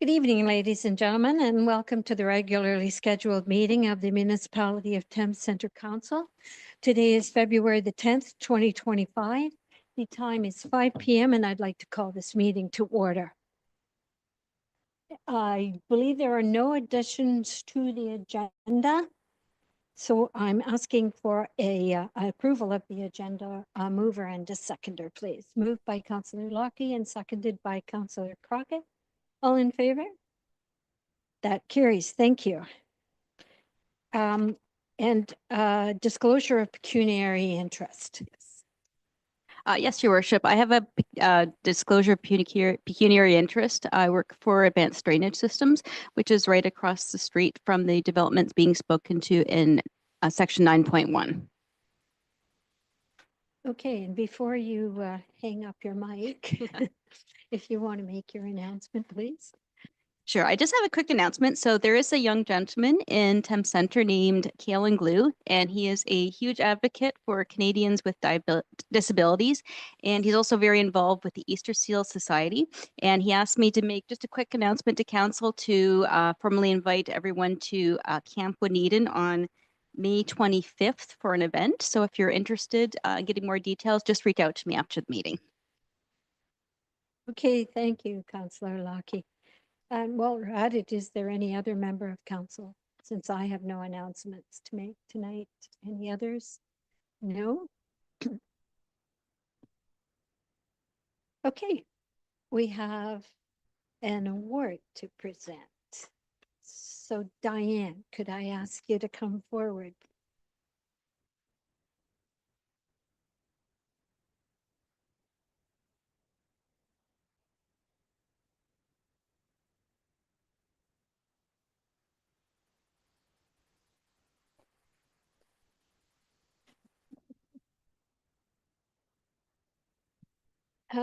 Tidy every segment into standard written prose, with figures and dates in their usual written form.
Good evening, ladies and gentlemen, and welcome to the regularly scheduled meeting of the Municipality of Thames Centre Council. Today is February the 10th, 2025. The time is 5 p.m. and I'd like to call this meeting to order. I believe there are no additions to the agenda, so I'm asking for a approval of the agenda. Mover and a seconder, please. Moved by Councillor Lockie and seconded by Councillor Crockett. All in favor? That carries. Thank you. And disclosure of pecuniary interest. Yes, Your Worship. I have a disclosure of pecuniary interest. I work for Advanced Drainage Systems, which is right across the street from the developments being spoken to in Section 9.1. Okay, and before you hang up your mic, if you want to make your announcement, please. Sure. I just have a quick announcement. So there is a young gentleman in Thames Centre named Kaelan Glue, and he is a huge advocate for Canadians with disabilities. And he's also very involved with the Easter Seal Society. And he asked me to make just a quick announcement to council to formally invite everyone to Camp Dunedin on May 25th for an event. So if you're interested in getting more details, just reach out to me after the meeting. Okay, thank you, Councillor Lockie. And while we're at it, is there any other member of council? Since I have no announcements to make tonight, any others? No? Okay, we have an award to present. So Diane, could I ask you to come forward?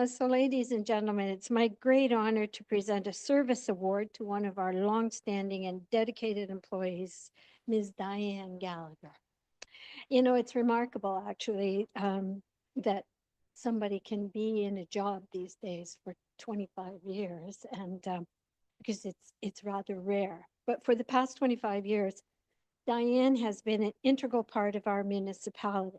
So ladies and gentlemen, it's my great honor to present a service award to one of our longstanding and dedicated employees, Ms. Diane Gallagher. You know, it's remarkable actually that somebody can be in a job these days for 25 years and because it's rather rare. But for the past 25 years, Diane has been an integral part of our municipality.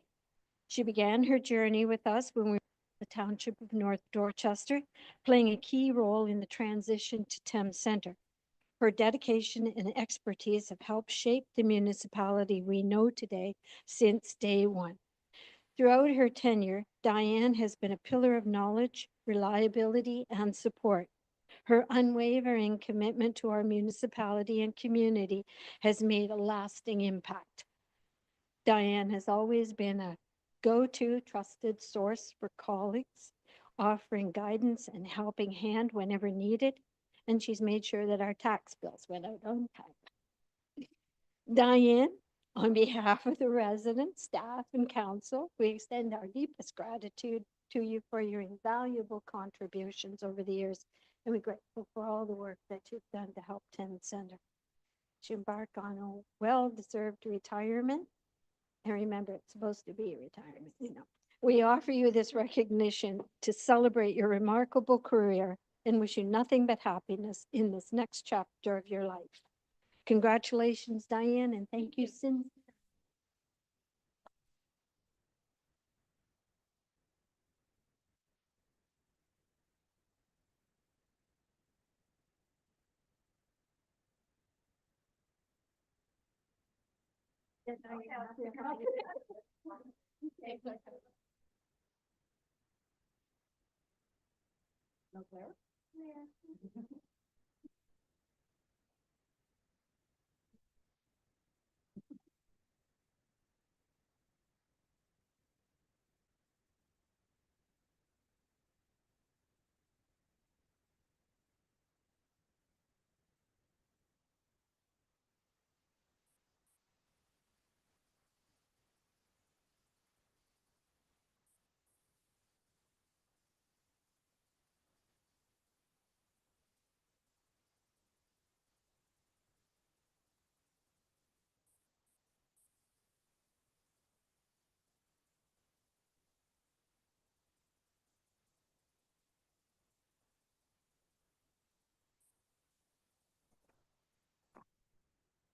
She began her journey with us when we were in the township of North Dorchester, playing a key role in the transition to Thames Centre. Her dedication and expertise have helped shape the municipality we know today since day one. Throughout her tenure, Diane has been a pillar of knowledge, reliability, and support. Her unwavering commitment to our municipality and community has made a lasting impact. Diane has always been a go-to trusted source for colleagues, offering guidance and helping hand whenever needed, and she's made sure that our tax bills went out on time. Diane, on behalf of the residents, staff, and council, we extend our deepest gratitude to you for your invaluable contributions over the years, and we're grateful for all the work that you've done to help Thames Centre. To embark on a well-deserved retirement, and remember, it's supposed to be a retirement, you know. We offer you this recognition to celebrate your remarkable career and wish you nothing but happiness in this next chapter of your life. Congratulations, Diane, and thank you, Cindy.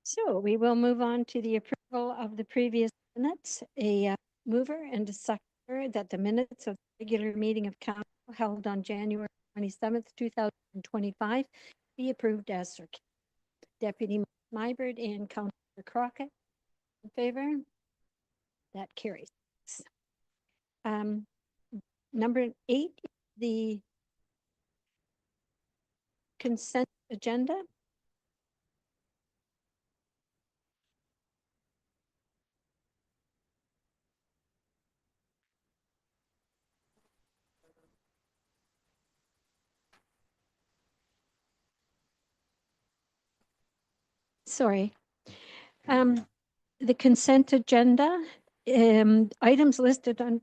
So we will move on to the approval of the previous minutes. A mover and a seconder that the minutes of the regular meeting of council held on January 27th, 2025 be approved as circulated. Deputy Mybert and Councillor Crockett in favor. That carries. Number 8, the consent agenda. Sorry. The consent agenda, items listed on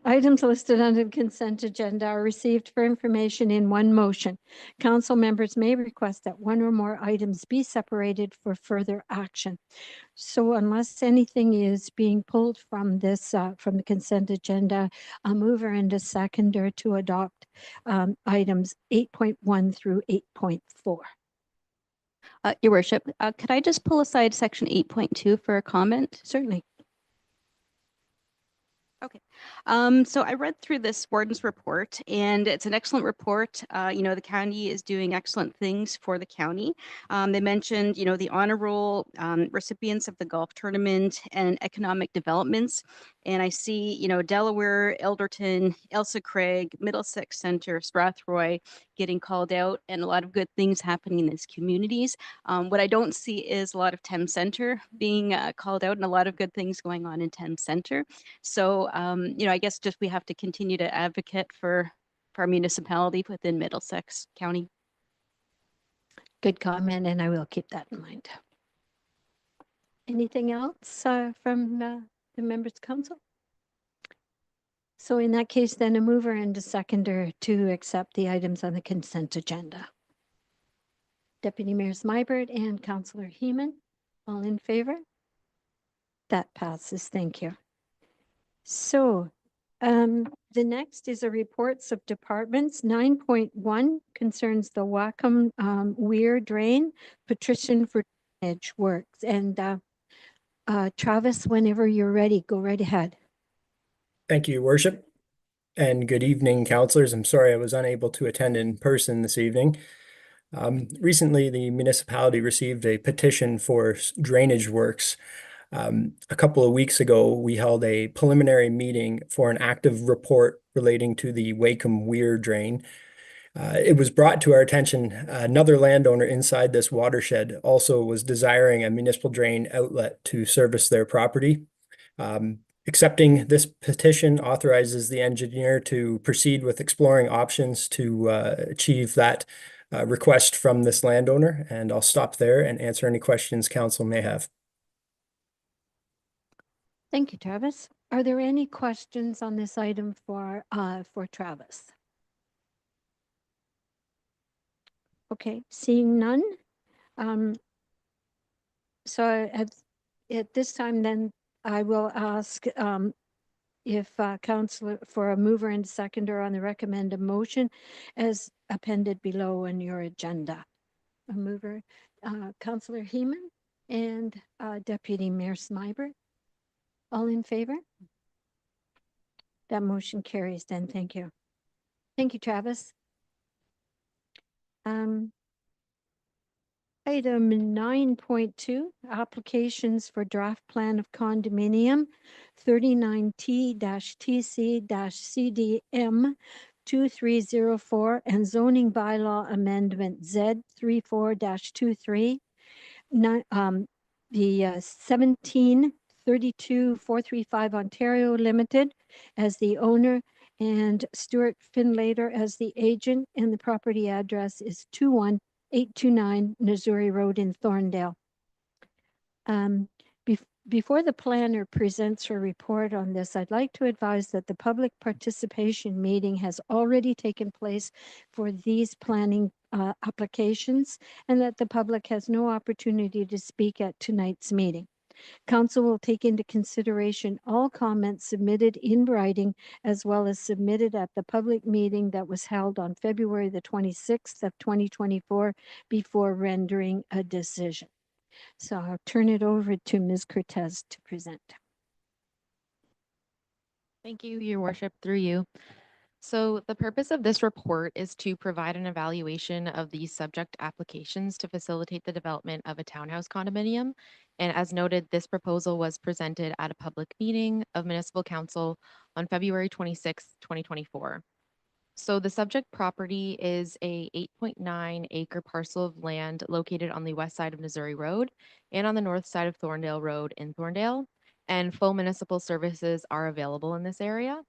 items listed on the consent agenda are received for information in one motion. Council members may request that one or more items be separated for further action. So unless anything is being pulled from this, from the consent agenda, a mover and a seconder to adopt items 8.1 through 8.4. Your worship, could I just pull aside section 8.2 for a comment? Certainly. Okay. So I read through this warden's report, and it's an excellent report. The county is doing excellent things for the county. They mentioned, the honor roll recipients of the golf tournament and economic developments. And I see, Delaware, Elderton, Elsa Craig, Middlesex Center, Strathroy getting called out, and a lot of good things happening in these communities. What I don't see is a lot of Thames Center being called out, and a lot of good things going on in Thames Center. So, I guess just we have to continue to advocate for our municipality within Middlesex County. Good comment, and I will keep that in mind. Anything else from the members' council? So in that case, then a mover and a seconder to accept the items on the consent agenda. Deputy Mayor Smybert and Councillor Heeman, all in favor? That passes, thank you. So the next is a reports of departments. 9.1 concerns the Wacom Weir Drain petition for drainage works. And Travis, whenever you're ready, go right ahead. Thank you, Worship, and good evening, councillors. I'm sorry I was unable to attend in person this evening. Recently, the municipality received a petition for drainage works. A couple of weeks ago, we held a preliminary meeting for an active report relating to the Wacom Weir Drain. It was brought to our attention, another landowner inside this watershed also was desiring a municipal drain outlet to service their property. Accepting this petition authorizes the engineer to proceed with exploring options to achieve that request from this landowner, and I'll stop there and answer any questions council may have. Thank you, Travis. Are there any questions on this item for Travis? Okay, seeing none. So at this time, then I will ask if councillor for a mover and seconder on the recommended motion as appended below in your agenda. A mover, Councillor Heeman and Deputy Mayor Smybert. All in favor? That motion carries then. Thank you. Thank you, Travis. Item 9.2, applications for draft plan of condominium 39T-TC-CDM 2304 and zoning bylaw amendment Z34-23. The 1732-435 Ontario Limited as the owner and Stuart Finlater as the agent, and the property address is 829 Missouri Road in Thorndale. Before the planner presents her report on this, I'd like to advise that the public participation meeting has already taken place for these planning applications, and that the public has no opportunity to speak at tonight's meeting. Council will take into consideration all comments submitted in writing as well as submitted at the public meeting that was held on February the 26th of 2024 before rendering a decision. So I'll turn it over to Ms. Cortez to present. Thank you, Your Worship, through you. So the purpose of this report is to provide an evaluation of the subject applications to facilitate the development of a townhouse condominium. And as noted, this proposal was presented at a public meeting of Municipal Council on February 26, 2024. So the subject property is a 8.9 acre parcel of land located on the west side of Missouri Road and on the north side of Thorndale Road in Thorndale. And full municipal services are available in this area.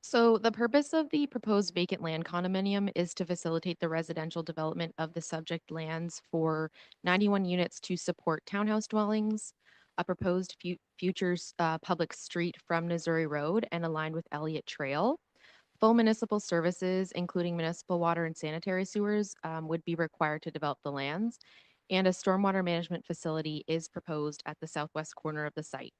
So the purpose of the proposed vacant land condominium is to facilitate the residential development of the subject lands for 91 units to support townhouse dwellings, a proposed future public street from Missouri Road and aligned with Elliott Trail. Full municipal services, including municipal water and sanitary sewers, would be required to develop the lands, and a stormwater management facility is proposed at the southwest corner of the site.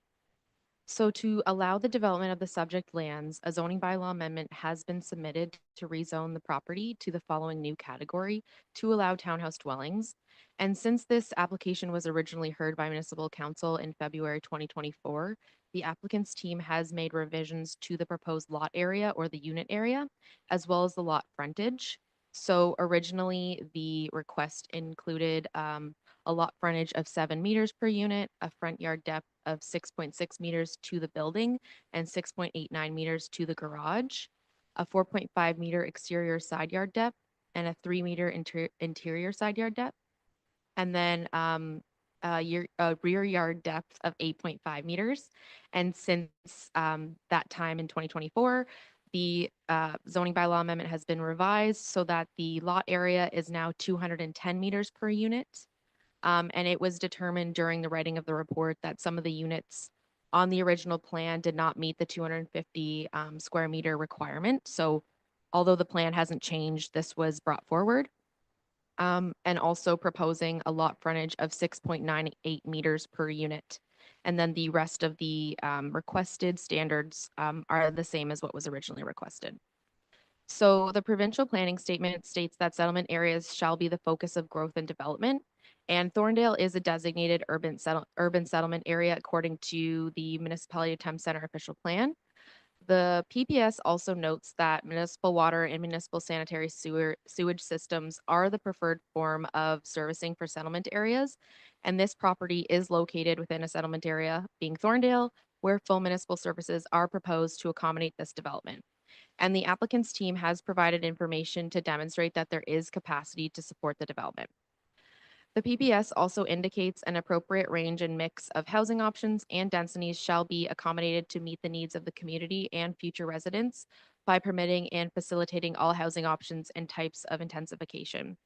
So to allow the development of the subject lands, a zoning bylaw amendment has been submitted to rezone the property to the following new category to allow townhouse dwellings. And since this application was originally heard by Municipal Council in February 2024, the applicant's team has made revisions to the proposed lot area or the unit area, as well as the lot frontage. So originally, the request included a lot frontage of 7 meters per unit, a front yard depth of 6.6 meters to the building and 6.89 meters to the garage, a 4.5 meter exterior side yard depth, and a 3 meter interior side yard depth. And then a rear yard depth of 8.5 meters. And since that time in 2024, the zoning bylaw amendment has been revised so that the lot area is now 210 meters per unit. And it was determined during the writing of the report that some of the units on the original plan did not meet the 250 square meter requirement. So although the plan hasn't changed, this was brought forward. And also proposing a lot frontage of 6.98 meters per unit. And then the rest of the requested standards are the same as what was originally requested. So the provincial planning statement states that settlement areas shall be the focus of growth and development. And Thorndale is a designated urban settlement area according to the Municipality of Thames Center official plan. The PPS also notes that municipal water and municipal sanitary sewage systems are the preferred form of servicing for settlement areas. And this property is located within a settlement area, being Thorndale, where full municipal services are proposed to accommodate this development. And the applicant's team has provided information to demonstrate that there is capacity to support the development. The PBS also indicates an appropriate range and mix of housing options and densities shall be accommodated to meet the needs of the community and future residents by permitting and facilitating all housing options and types of intensification.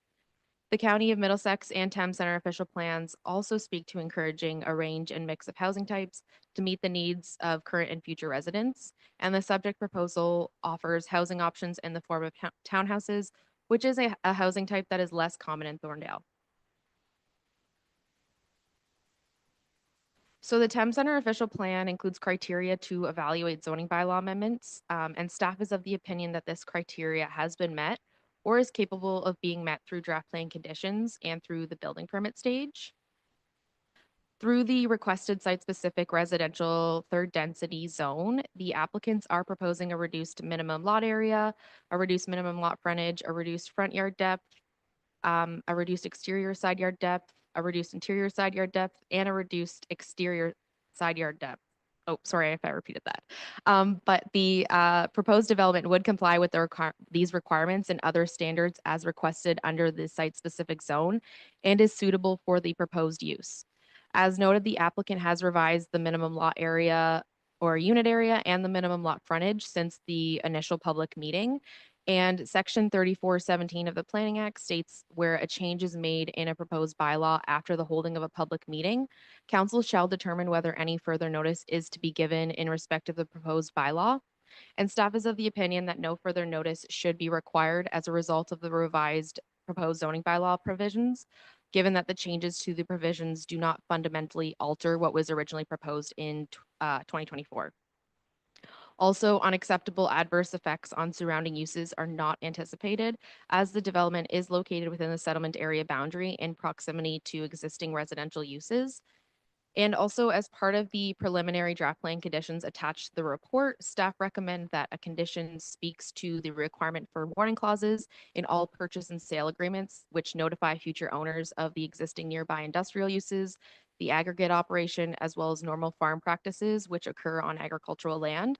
The County of Middlesex and Thames Center official plans also speak to encouraging a range and mix of housing types to meet the needs of current and future residents. And the subject proposal offers housing options in the form of townhouses, which is a housing type that is less common in Thorndale. So the Thames Center official plan includes criteria to evaluate zoning bylaw amendments, and staff is of the opinion that this criteria has been met or is capable of being met through draft plan conditions and through the building permit stage. Through the requested site-specific residential third density zone, the applicants are proposing a reduced minimum lot area, a reduced minimum lot frontage, a reduced front yard depth, a reduced exterior side yard depth, a reduced interior side yard depth, and a reduced exterior side yard depth. Oh, sorry if I repeated that. But the proposed development would comply with these requirements and other standards as requested under the site-specific zone and is suitable for the proposed use. As noted, the applicant has revised the minimum lot area or unit area and the minimum lot frontage since the initial public meeting. And Section 3417 of the Planning Act states where a change is made in a proposed bylaw after the holding of a public meeting, council shall determine whether any further notice is to be given in respect of the proposed bylaw. And staff is of the opinion that no further notice should be required as a result of the revised proposed zoning bylaw provisions. given that the changes to the provisions do not fundamentally alter what was originally proposed in 2024. Also, unacceptable adverse effects on surrounding uses are not anticipated, as the development is located within the settlement area boundary in proximity to existing residential uses. And also, as part of the preliminary draft plan conditions attached to the report, staff recommend that a condition speaks to the requirement for warning clauses in all purchase and sale agreements, which notify future owners of the existing nearby industrial uses, the aggregate operation, as well as normal farm practices which occur on agricultural land.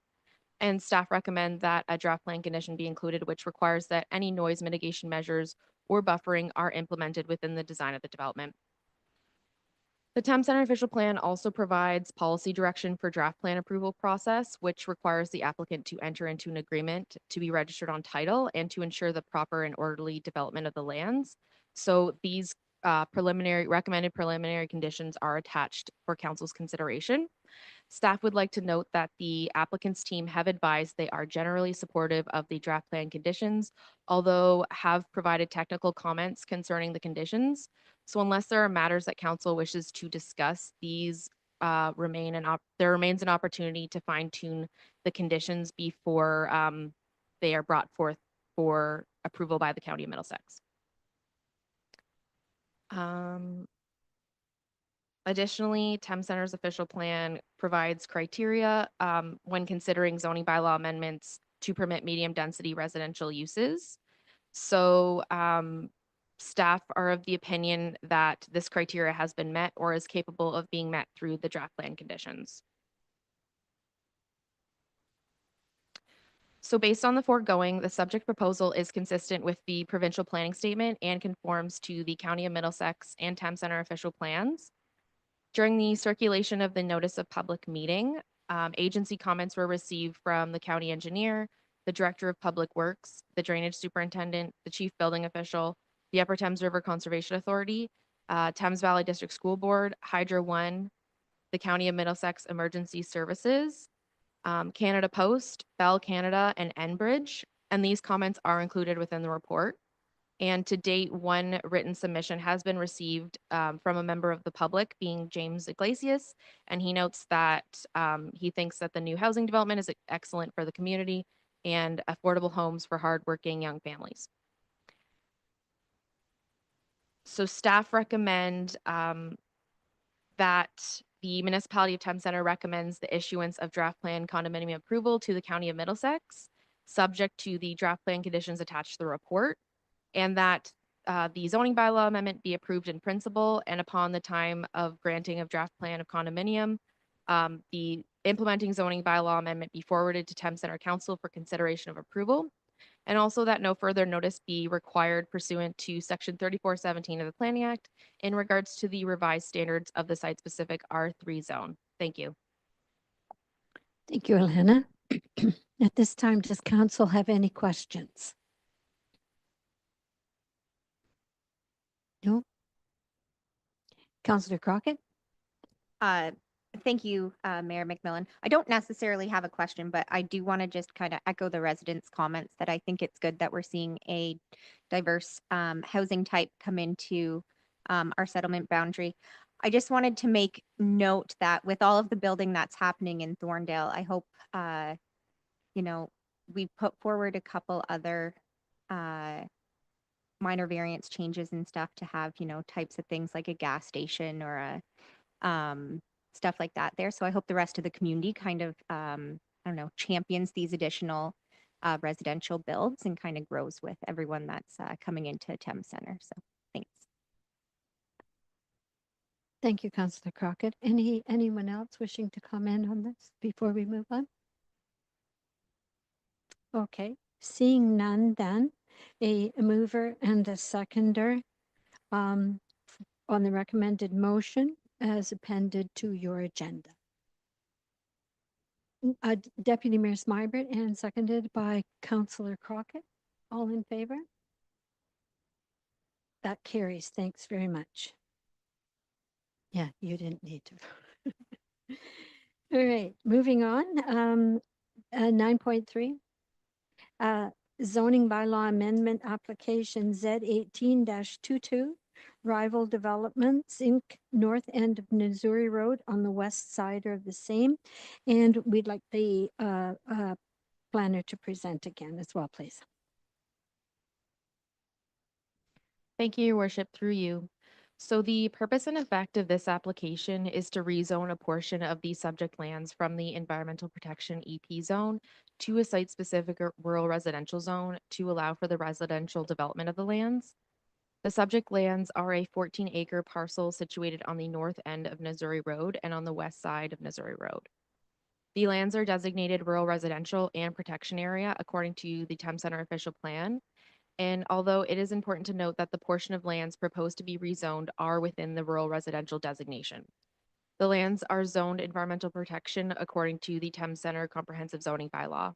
And staff recommend that a draft plan condition be included, which requires that any noise mitigation measures or buffering are implemented within the design of the development. The Thames Center official plan also provides policy direction for draft plan approval process, which requires the applicant to enter into an agreement to be registered on title and to ensure the proper and orderly development of the lands. So these recommended preliminary conditions are attached for council's consideration. Staff would like to note that the applicant's team have advised they are generally supportive of the draft plan conditions, although have provided technical comments concerning the conditions. So unless there are matters that council wishes to discuss, there remains an opportunity to fine tune the conditions before they are brought forth for approval by the County of Middlesex. Additionally, Thames Center's official plan provides criteria when considering zoning bylaw amendments to permit medium density residential uses. So staff are of the opinion that this criteria has been met or is capable of being met through the draft plan conditions. So based on the foregoing, the subject proposal is consistent with the provincial planning statement and conforms to the County of Middlesex and Thames Center official plans. During the circulation of the notice of public meeting, agency comments were received from the county engineer, the director of public works, the drainage superintendent, the chief building official, the Upper Thames River Conservation Authority, Thames Valley District School Board, Hydro One, the County of Middlesex Emergency Services, Canada Post, Bell Canada, and Enbridge. And these comments are included within the report. And to date, one written submission has been received from a member of the public, being James Iglesias. And he notes that he thinks that the new housing development is excellent for the community and affordable homes for hardworking young families. So staff recommend that the municipality of Thames Center recommends the issuance of draft plan condominium approval to the County of Middlesex, subject to the draft plan conditions attached to the report, and that the zoning bylaw amendment be approved in principle, and upon the time of granting of draft plan of condominium, the implementing zoning bylaw amendment be forwarded to Thames Center Council for consideration of approval, and also that no further notice be required pursuant to Section 3417 of the Planning Act in regards to the revised standards of the site-specific R3 zone. Thank you. Thank you, Alana. At this time, does council have any questions? No? Councillor Crockett? Thank you, Mayor McMillan. I don't necessarily have a question, but I do want to just kind of echo the residents' comments that I think it's good that we're seeing a diverse housing type come into our settlement boundary. I just wanted to make note that with all of the building that's happening in Thorndale, I hope, we put forward a couple other minor variance changes and stuff to have, types of things like a gas station or a stuff like that there. So I hope the rest of the community kind of, champions these additional residential builds and kind of grows with everyone that's coming into Thames Center. So thanks. Thank you, Councillor Crockett. Anyone else wishing to comment on this before we move on? Okay, seeing none then, a mover and a seconder on the recommended motion as appended to your agenda. Deputy Mayor Smybert and seconded by Councillor Crockett. All in favor? That carries. Thanks very much. Yeah, you didn't need to. All right, moving on. 9.3. Zoning bylaw amendment application Z18-22 Rival Developments Inc., north end of Missouri Road on the west side of the same. And we'd like the planner to present again as well, please. Thank you, Your Worship, through you. So the purpose and effect of this application is to rezone a portion of the subject lands from the Environmental Protection EP zone to a site-specific rural residential zone to allow for the residential development of the lands. The subject lands are a 14-acre parcel situated on the north end of Missouri Road and on the west side of Missouri Road. The lands are designated rural residential and protection area according to the Thames Center official plan. And although it is important to note that the portion of lands proposed to be rezoned are within the rural residential designation. The lands are zoned environmental protection according to the Thames Center comprehensive zoning bylaw.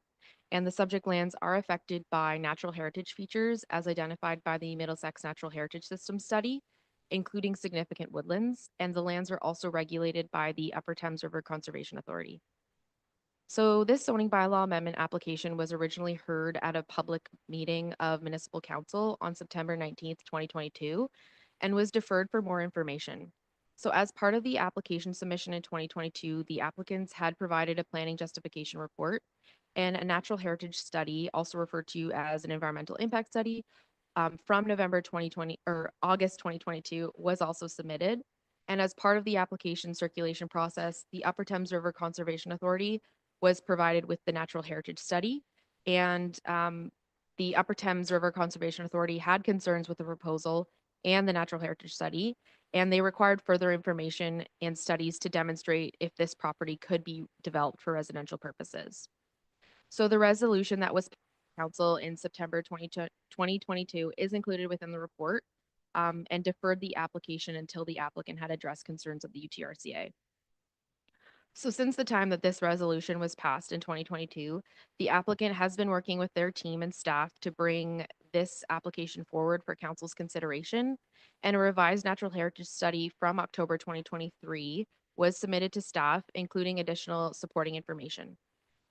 And the subject lands are affected by natural heritage features as identified by the Middlesex Natural Heritage System study, including significant woodlands, and the lands are also regulated by the Upper Thames River Conservation Authority. So this zoning bylaw amendment application was originally heard at a public meeting of Municipal Council on September 19th, 2022, and was deferred for more information. So as part of the application submission in 2022, the applicants had provided a planning justification report and a natural heritage study, also referred to as an environmental impact study, from November 2020 or August 2022 was also submitted. And as part of the application circulation process, the Upper Thames River Conservation Authority was provided with the natural heritage study. And the Upper Thames River Conservation Authority had concerns with the proposal and the natural heritage study, and they required further information and studies to demonstrate if this property could be developed for residential purposes. So the resolution that was council in September 2022 is included within the report and deferred the application until the applicant had addressed concerns of the UTRCA. So since the time that this resolution was passed in 2022, the applicant has been working with their team and staff to bring this application forward for council's consideration, and a revised natural heritage study from October 2023 was submitted to staff, including additional supporting information.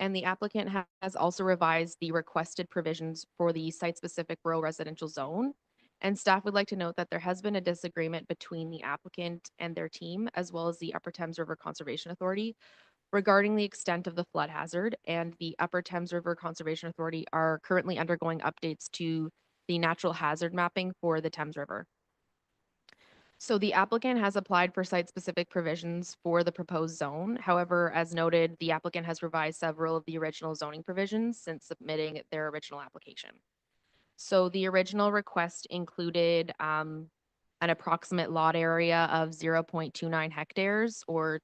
And the applicant has also revised the requested provisions for the site-specific rural residential zone. And staff would like to note that there has been a disagreement between the applicant and their team, as well as the Upper Thames River Conservation Authority, regarding the extent of the flood hazard. And the Upper Thames River Conservation Authority are currently undergoing updates to the natural hazard mapping for the Thames River. So the applicant has applied for site-specific provisions for the proposed zone. However, as noted, the applicant has revised several of the original zoning provisions since submitting their original application. So the original request included an approximate lot area of 0.29 hectares or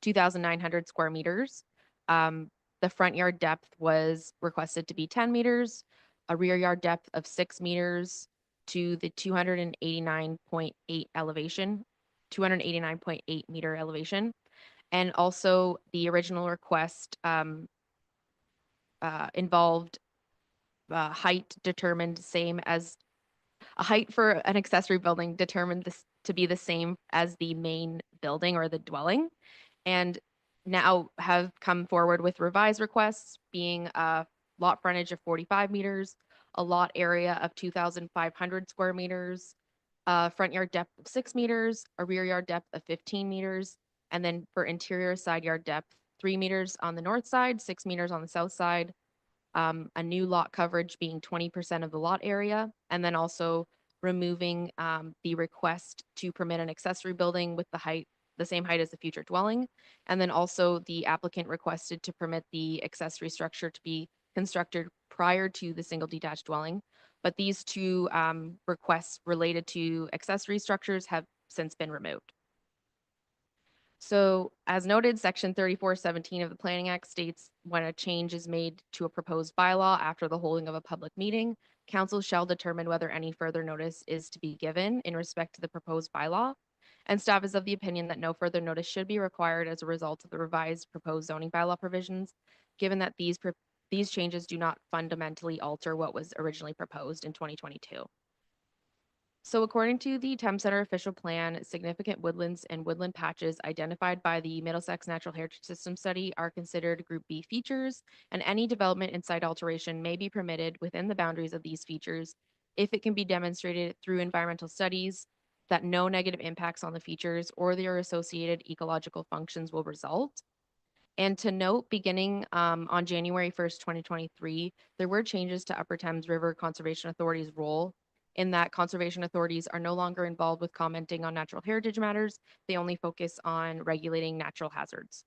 2,900 square meters. The front yard depth was requested to be 10 meters, a rear yard depth of 6 meters, to the 289.8 elevation, 289.8 meter elevation. And also the original request involved height determined same as a height for an accessory building determined this to be the same as the main building or the dwelling. And now have come forward with revised requests being a lot frontage of 45 meters, a lot area of 2,500 square meters, a front yard depth of 6 meters, a rear yard depth of 15 meters, and then for interior side yard depth, 3 meters on the north side, 6 meters on the south side, a new lot coverage being 20% of the lot area, and then also removing the request to permit an accessory building with the same height as the future dwelling. And then also the applicant requested to permit the accessory structure to be constructed prior to the single detached dwelling. But these two requests related to accessory structures have since been removed. So as noted, section 3417 of the Planning Act states when a change is made to a proposed bylaw after the holding of a public meeting, council shall determine whether any further notice is to be given in respect to the proposed bylaw. And staff is of the opinion that no further notice should be required as a result of the revised proposed zoning bylaw provisions, given that these changes do not fundamentally alter what was originally proposed in 2022. So according to the Thames Center official plan, significant woodlands and woodland patches identified by the Middlesex Natural Heritage System study are considered Group B features, and any development and site alteration may be permitted within the boundaries of these features if it can be demonstrated through environmental studies that no negative impacts on the features or their associated ecological functions will result. And to note, beginning on January 1st, 2023, there were changes to Upper Thames River Conservation Authority's role in that conservation authorities are no longer involved with commenting on natural heritage matters. They only focus on regulating natural hazards.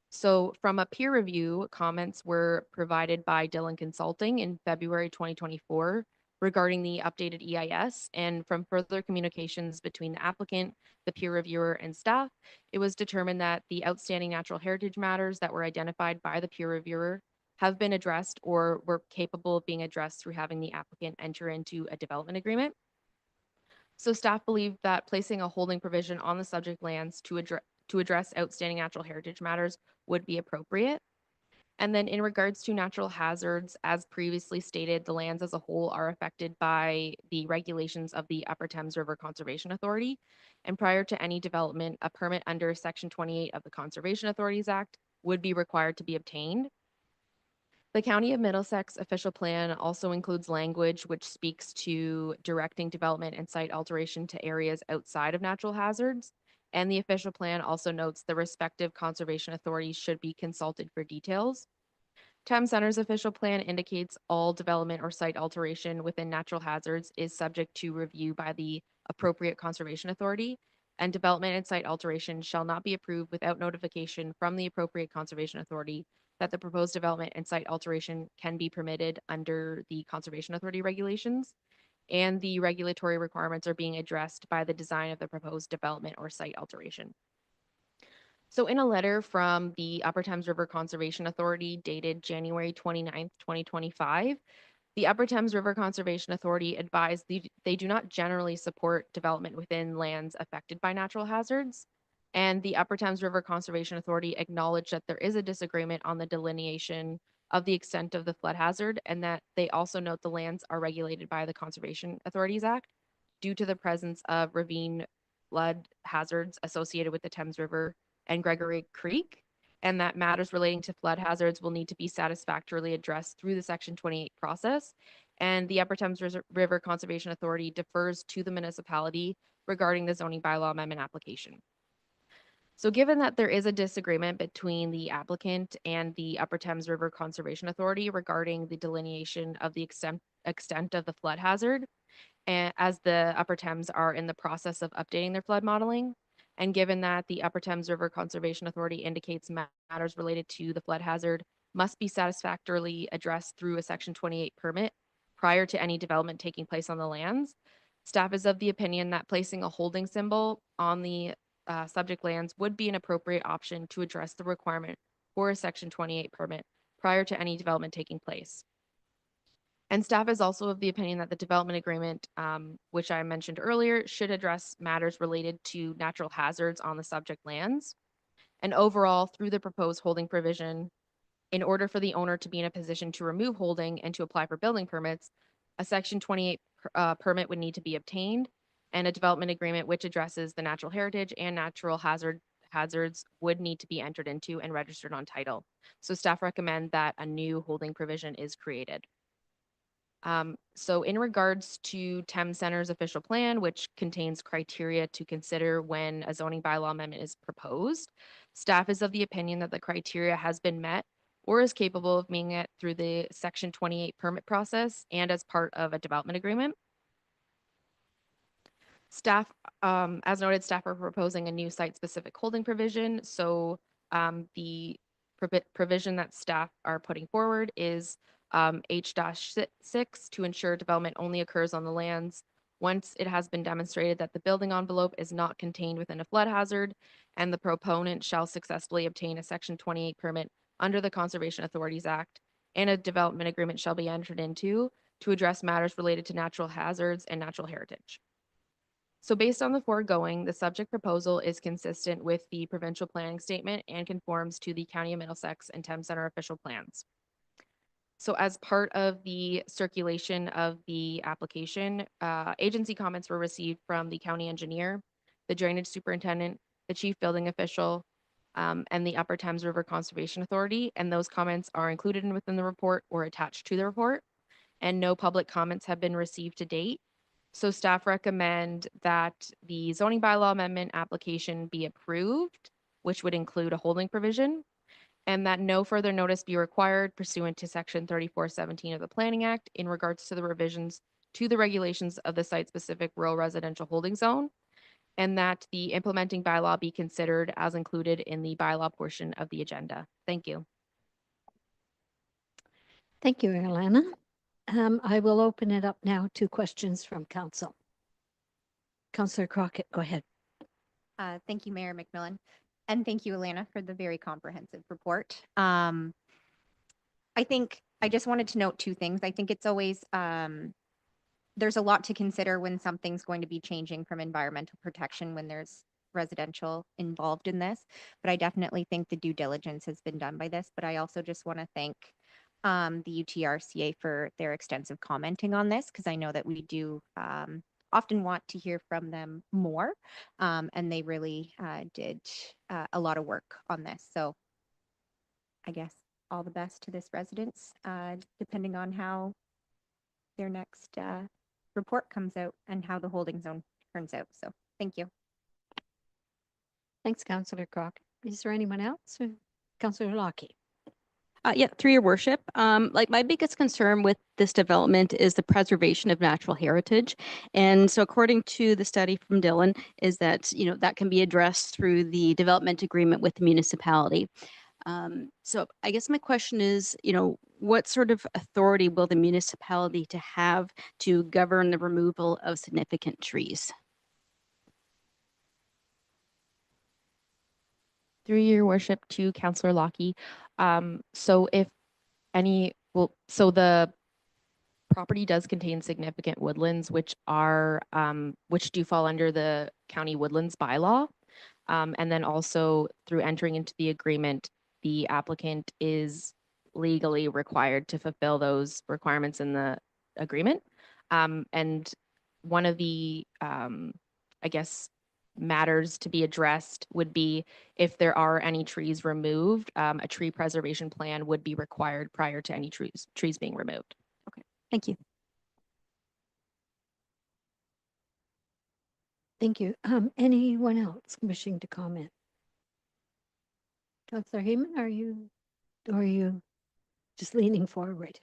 So from a peer review, comments were provided by Dillon Consulting in February 2024 regarding the updated EIS. And from further communications between the applicant, the peer reviewer, and staff, it was determined that the outstanding natural heritage matters that were identified by the peer reviewer have been addressed or were capable of being addressed through having the applicant enter into a development agreement. So staff believed that placing a holding provision on the subject lands to address outstanding natural heritage matters would be appropriate. And then in regards to natural hazards, as previously stated, the lands as a whole are affected by the regulations of the Upper Thames River Conservation Authority. And prior to any development, a permit under Section 28 of the Conservation Authorities Act would be required to be obtained. The County of Middlesex official plan also includes language which speaks to directing development and site alteration to areas outside of natural hazards. And the official plan also notes the respective conservation authorities should be consulted for details. Thames Center's official plan indicates all development or site alteration within natural hazards is subject to review by the appropriate conservation authority, and development and site alteration shall not be approved without notification from the appropriate conservation authority that the proposed development and site alteration can be permitted under the conservation authority regulations, and the regulatory requirements are being addressed by the design of the proposed development or site alteration. So in a letter from the Upper Thames River Conservation Authority dated January 29th, 2025, the Upper Thames River Conservation Authority advised they do not generally support development within lands affected by natural hazards. And the Upper Thames River Conservation Authority acknowledged that there is a disagreement on the delineation of the extent of the flood hazard, and that they also note the lands are regulated by the Conservation Authorities Act due to the presence of ravine flood hazards associated with the Thames River and Gregory Creek, and that matters relating to flood hazards will need to be satisfactorily addressed through the Section 28 process. And the Upper Thames River Conservation Authority defers to the municipality regarding the zoning bylaw amendment application. So given that there is a disagreement between the applicant and the Upper Thames River Conservation Authority regarding the delineation of the extent of the flood hazard, and as the Upper Thames are in the process of updating their flood modeling, and given that the Upper Thames River Conservation Authority indicates matters related to the flood hazard must be satisfactorily addressed through a Section 28 permit prior to any development taking place on the lands, staff is of the opinion that placing a holding symbol on the subject lands would be an appropriate option to address the requirement for a Section 28 permit prior to any development taking place. And staff is also of the opinion that the development agreement, which I mentioned earlier, should address matters related to natural hazards on the subject lands. And overall, through the proposed holding provision, in order for the owner to be in a position to remove holding and to apply for building permits, a Section 28 permit would need to be obtained, and a development agreement which addresses the natural heritage and natural hazards would need to be entered into and registered on title. So staff recommend that a new holding provision is created. So in regards to Thames Center's official plan, which contains criteria to consider when a zoning bylaw amendment is proposed, staff is of the opinion that the criteria has been met or is capable of being met through the Section 28 permit process and as part of a development agreement. Staff, as noted, staff are proposing a new site-specific holding provision. So the provision that staff are putting forward is H-6 to ensure development only occurs on the lands once it has been demonstrated that the building envelope is not contained within a flood hazard, and the proponent shall successfully obtain a Section 28 permit under the Conservation Authorities Act, and a development agreement shall be entered into to address matters related to natural hazards and natural heritage. So based on the foregoing, the subject proposal is consistent with the provincial planning statement and conforms to the County of Middlesex and Thames Centre official plans. So as part of the circulation of the application, agency comments were received from the county engineer, the drainage superintendent, the chief building official, and the Upper Thames River Conservation Authority. And those comments are included within the report or attached to the report. And no public comments have been received to date. So staff recommend that the zoning bylaw amendment application be approved, which would include a holding provision, and that no further notice be required pursuant to section 3417 of the Planning Act in regards to the revisions to the regulations of the site-specific rural residential holding zone, and that the implementing bylaw be considered as included in the bylaw portion of the agenda. Thank you. Thank you, Alana. I will open it up now to questions from council. Councillor Crockett, go ahead. Thank you, Mayor McMillan. And thank you, Alana, for the very comprehensive report. I think I just wanted to note two things. I think it's always, there's a lot to consider when something's going to be changing from environmental protection when there's residential involved in this. But I definitely think the due diligence has been done by this. But I also just want to thank the UTRCA for their extensive commenting on this, because I know that we do often want to hear from them more. And they really did a lot of work on this. So I guess all the best to this residents, depending on how their next report comes out and how the holding zone turns out. So thank you. Thanks, Councillor Crockett. Is there anyone else? Councillor Lockie. Yeah, through your worship. Like my biggest concern with this development is the preservation of natural heritage. And so according to the study from Dylan is that, that can be addressed through the development agreement with the municipality. So I guess my question is, what sort of authority will the municipality to have to govern the removal of significant trees? Through your worship to Councillor Lockie. So if so the property does contain significant woodlands, which do fall under the county woodlands bylaw. And then also through entering into the agreement, the applicant is legally required to fulfill those requirements in the agreement. And one of the, I guess, matters to be addressed would be if there are any trees removed, a tree preservation plan would be required prior to any trees being removed. Thank you. Thank you. Anyone else wishing to comment? Councillor Heyman, are you just leaning forward?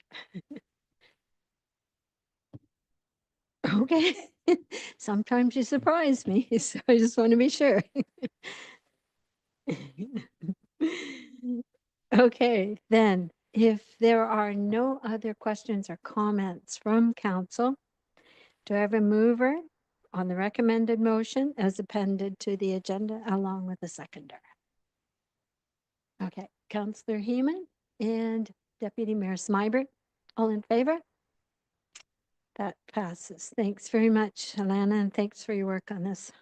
Okay. Sometimes you surprise me, so I just want to be sure. Okay, then, if there are no other questions or comments from council, do I have a mover on the recommended motion as appended to the agenda along with a seconder? Okay, Councillor Heeman and Deputy Mayor Smybert, all in favor? That passes. Thanks very much, Alana, and thanks for your work on this.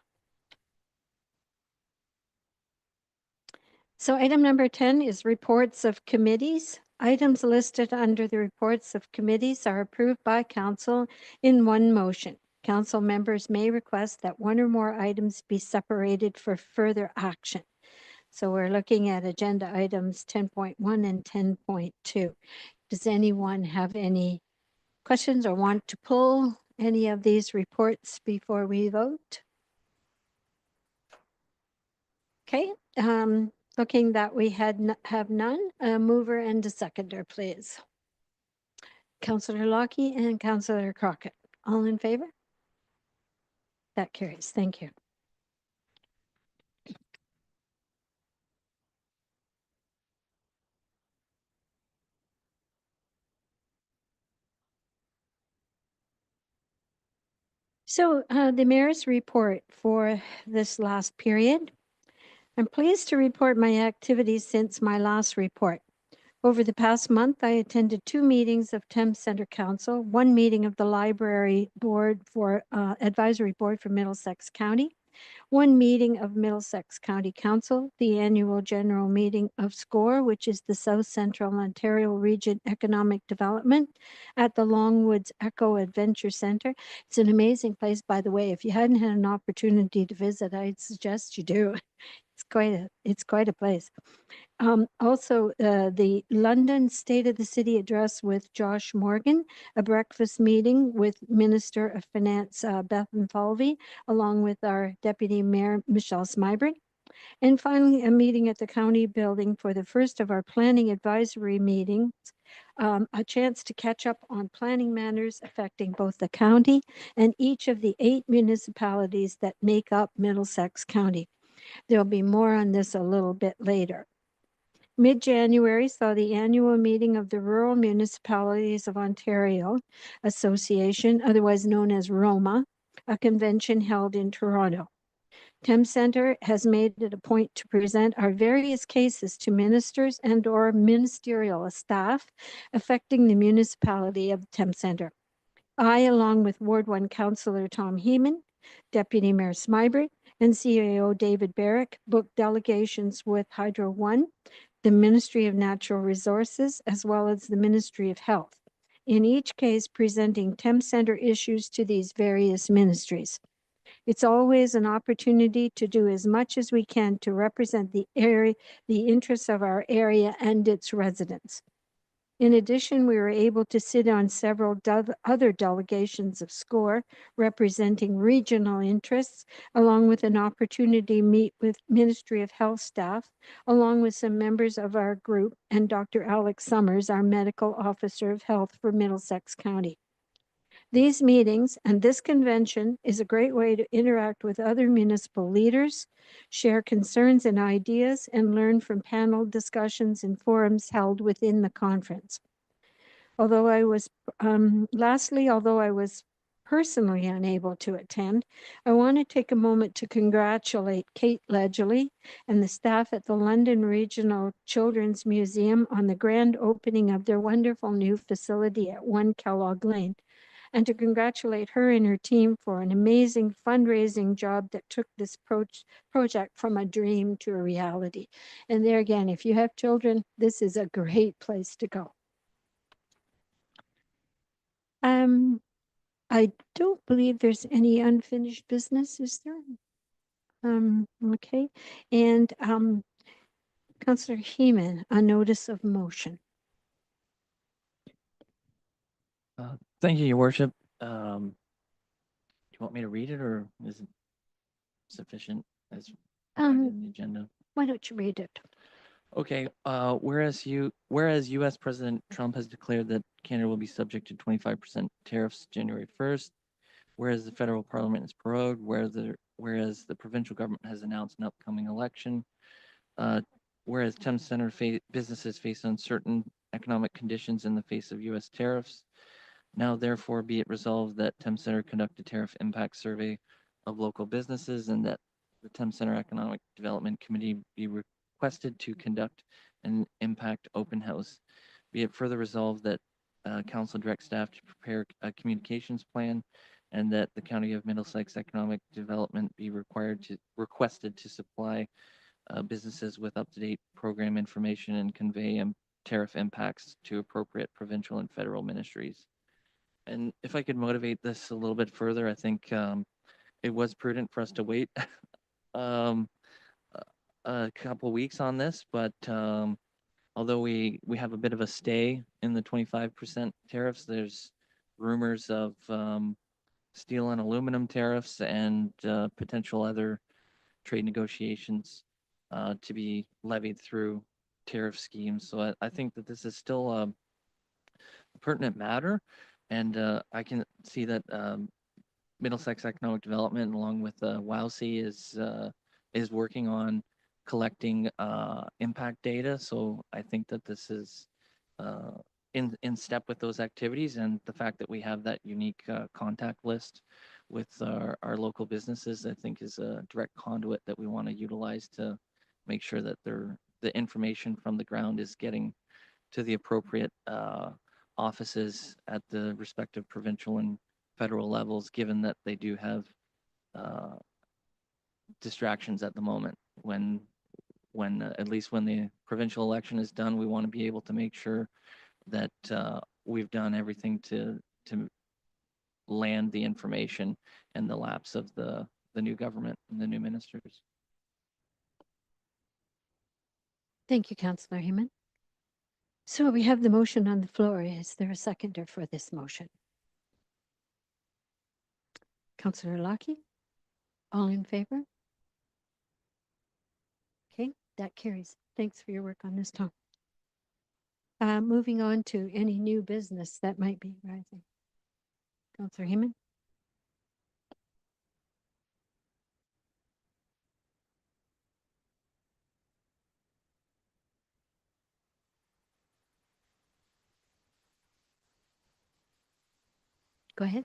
So item number 10 is reports of committees. Items listed under the reports of committees are approved by council in one motion. Council members may request that one or more items be separated for further action. So we're looking at agenda items 10.1 and 10.2. Does anyone have any questions or want to pull any of these reports before we vote? Okay, looking that we have none, a mover and a seconder, please. Councillor Lockie and Councillor Crockett, all in favor? That carries. Thank you. So the mayor's report for this last period. I'm pleased to report my activities since my last report. Over the past month, I attended 2 meetings of Thames Centre Council, 1 meeting of the Library Board for Advisory Board for Middlesex County, 1 meeting of Middlesex County Council, the annual general meeting of SCORE, which is the South Central Ontario Region Economic Development at the Longwoods Echo Adventure Centre. It's an amazing place, by the way. If you hadn't had an opportunity to visit, I'd suggest you do. It's it's quite a place. Also, the London State of the City address with Josh Morgan, a breakfast meeting with Minister of Finance Bethan Falvey, along with our Deputy Mayor Michelle Smybury. And finally, a meeting at the county building for the first of our planning advisory meetings, a chance to catch up on planning matters affecting both the county and each of the 8 municipalities that make up Middlesex County. There'll be more on this a little bit later. Mid-January saw the annual meeting of the Rural Municipalities of Ontario Association, otherwise known as ROMA, a convention held in Toronto. Thames Centre has made it a point to present our various cases to ministers and or ministerial staff affecting the municipality of Thames Centre. I, along with Ward 1 Councillor Tom Heeman, Deputy Mayor Smybury, and CAO David Barrick, booked delegations with Hydro One, the Ministry of Natural Resources, as well as the Ministry of Health, in each case presenting Thames Centre issues to these various ministries. It's always an opportunity to do as much as we can to represent the area, the interests of our area and its residents. In addition, we were able to sit on several other delegations of SCORE representing regional interests, along with an opportunity to meet with Ministry of Health staff, along with some members of our group and Dr. Alex Summers, our Medical Officer of Health for Middlesex County. These meetings and this convention is a great way to interact with other municipal leaders, share concerns and ideas, and learn from panel discussions and forums held within the conference. Although I was personally unable to attend, I want to take a moment to congratulate Kate Ledgerly and the staff at the London Regional Children's Museum on the grand opening of their wonderful new facility at 1 Kellogg Lane, and to congratulate her and her team for an amazing fundraising job that took this project from a dream to a reality. And there again, if you have children, this is a great place to go. I don't believe there's any unfinished business, is there? Okay, and Councillor Heeman, a notice of motion. Thank you, Your Worship. Do you want me to read it, or is it sufficient as provided in the agenda? Why don't you read it? Okay, whereas U.S. President Trump has declared that Canada will be subject to 25% tariffs January 1st, whereas the federal parliament is prorogued, whereas the provincial government has announced an upcoming election, whereas Thames Centre businesses face uncertain economic conditions in the face of U.S. tariffs. Now, therefore, be it resolved that Thames Centre conduct a tariff impact survey of local businesses, and that the Thames Centre Economic Development Committee be requested to conduct an impact open house. Be it further resolved that Council direct staff to prepare a communications plan, and that the County of Middlesex Economic Development be requested to supply businesses with up-to-date program information and convey tariff impacts to appropriate provincial and federal ministries. And if I could motivate this a little bit further, I think it was prudent for us to wait a couple weeks on this, but although we have a bit of a stay in the 25% tariffs, there's rumors of steel and aluminum tariffs and potential other trade negotiations to be levied through tariff schemes. So I think that this is still a pertinent matter, and I can see that Middlesex Economic Development, along with WOWC, is working on collecting impact data. So I think that this is in step with those activities, and the fact that we have that unique contact list with our local businesses, I think, is a direct conduit that we want to utilize to make sure that the information from the ground is getting to the appropriate offices at the respective provincial and federal levels, given that they do have distractions at the moment. When at least when the provincial election is done, we want to be able to make sure that we've done everything to land the information and the lapse of the new government and the new ministers. Thank you, Councillor Heeman. So we have the motion on the floor. Is there a seconder for this motion? Councillor Lockie? All in favor? Okay, that carries. Thanks for your work on this, Tom. Moving on to any new business that might be rising. Councillor Heeman? Go ahead.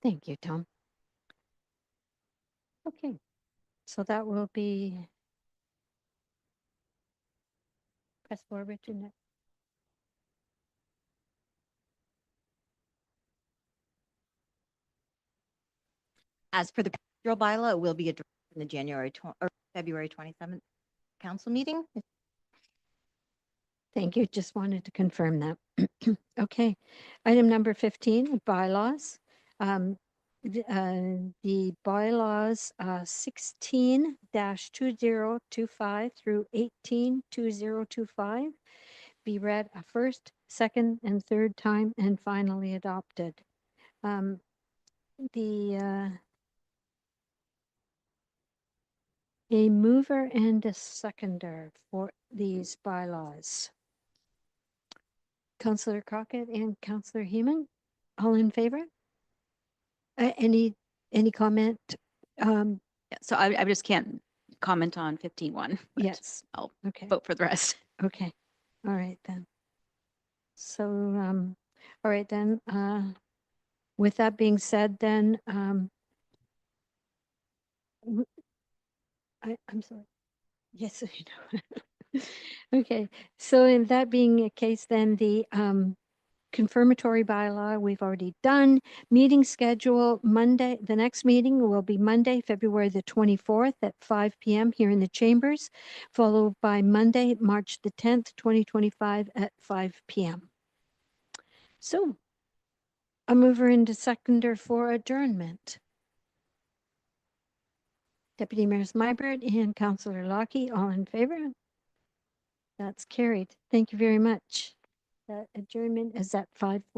Thank you, Tom. Okay, so that will be press forward to next. As for the procedural bylaw, it will be addressed in the February 27th council meeting. Thank you. Just wanted to confirm that. Okay. Item number 15, bylaws. The bylaws 16-2025 through 18-2025 be read a first, second, and third time and finally adopted. A mover and a seconder for these bylaws. Councillor Crockett and Councillor Heeman, all in favor? Any comment? Yeah, so I just can't comment on 15-1. but Yes. I'll Okay. vote for the rest. Okay. All right then. So, all right then, with that being said, then, I'm sorry. Yes, I know. Okay, so in that being the case, then the confirmatory bylaw we've already done. Meeting schedule Monday, the next meeting will be Monday, February the 24th at 5 p.m. here in the chambers, followed by Monday, March the 10th, 2025 at 5 p.m. So a mover into seconder for adjournment. Deputy Mayor Smybert and Councillor Lockie, all in favor? That's carried. Thank you very much. That adjournment is at 5:40.